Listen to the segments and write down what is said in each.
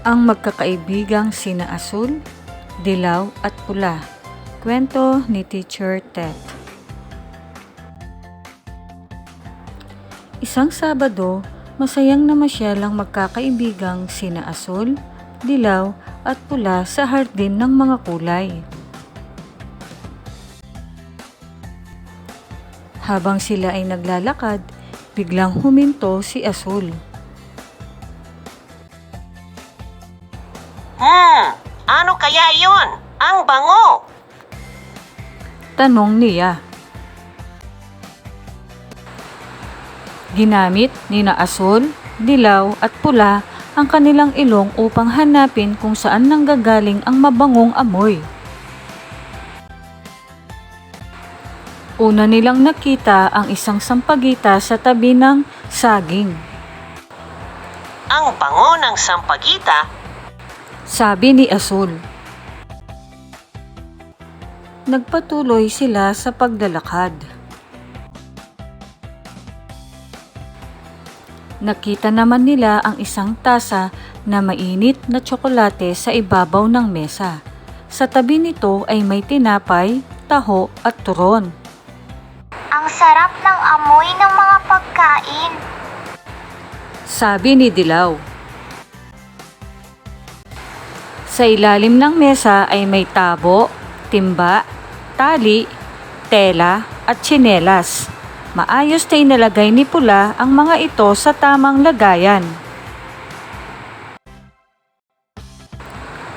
Ang magkakaibigang sina Asul, Dilaw at Pula. Kwento ni Teacher Tet. Isang Sabado, masayang namasyalang magkakaibigang sina Asul, Dilaw at Pula sa hardin ng mga kulay. Habang sila ay naglalakad, biglang huminto si Asul. Ano kaya yun? Ang bango! Tanong niya. Ginamit nina Asul, Dilaw at Pula ang kanilang ilong upang hanapin kung saan nanggagaling ang mabangong amoy. Una nilang nakita ang isang sampagita sa tabi ng saging. Ang bango ng sampagita? Sabi ni Asul. Nagpatuloy sila sa paglalakad. Nakita naman nila ang isang tasa na mainit na tsokolate sa ibabaw ng mesa. Sa tabi nito ay may tinapay, taho at turon. Ang sarap ng amoy ng mga pagkain. Sabi ni Dilaw. Sa ilalim ng mesa ay may tabo, timba, tali, tela at tsinelas. Maayos na inalagay ni Pula ang mga ito sa tamang lagayan.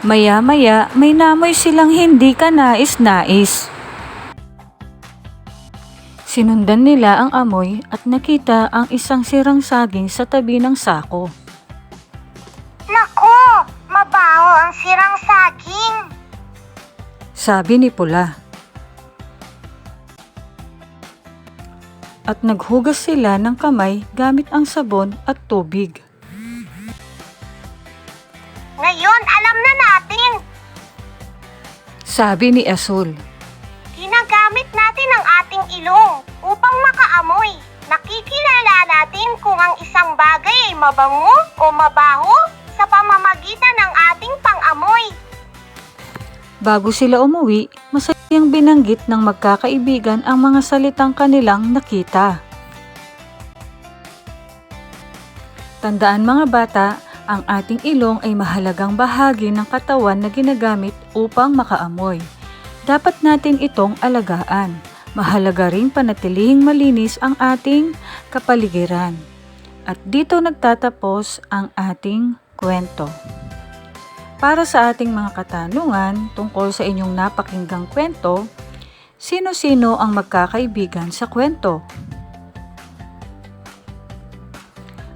Maya-maya may namoy silang hindi kanais-nais. Sinundan nila ang amoy at nakita ang isang sirang saging sa tabi ng sako. Naku! Mabaho ang sirang saging. Sabi ni Pula. At naghugas sila ng kamay gamit ang sabon at tubig. Ngayon alam na natin. Sabi ni Asul. Ginagamit natin ang ating ilong upang makaamoy. Nakikilala natin kung ang isang bagay ay mabango o mabaho sa pamamagitan ng ating pang-amoy. Bago sila umuwi, masayang binanggit ng magkakaibigan ang mga salitang kanilang nakita. Tandaan mga bata, ang ating ilong ay mahalagang bahagi ng katawan na ginagamit upang makaamoy. Dapat natin itong alagaan. Mahalaga rin panatilihing malinis ang ating kapaligiran. At dito nagtatapos ang ating kwento. Para sa ating mga katanungan tungkol sa inyong napakinggang kwento, sino-sino ang magkakaibigan sa kwento?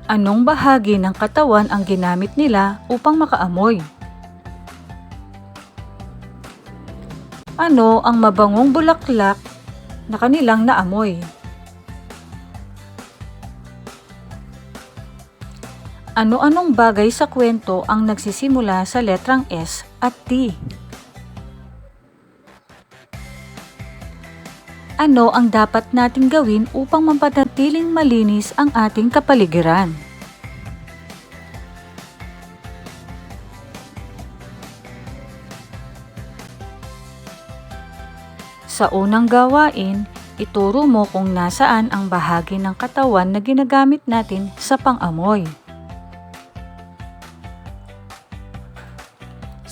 Anong bahagi ng katawan ang ginamit nila upang makaamoy? Ano ang mabangong bulaklak na kanilang naamoy? Ano-anong bagay sa kwento ang nagsisimula sa letrang S at T? Ano ang dapat nating gawin upang mapanatiling malinis ang ating kapaligiran? Sa unang gawain, ituro mo kung nasaan ang bahagi ng katawan na ginagamit natin sa pang-amoy.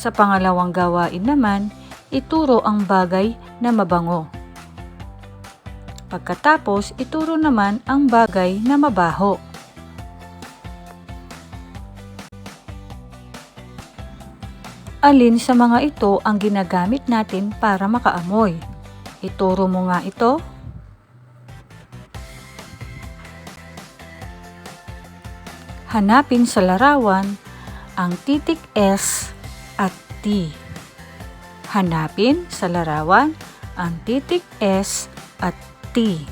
Sa pangalawang gawain naman, ituro ang bagay na mabango. Pagkatapos, ituro naman ang bagay na mabaho. Alin sa mga ito ang ginagamit natin para makaamoy? Ituro mo nga ito. Hanapin sa larawan ang titik S at T. Hanapin sa larawan ang titik S at T.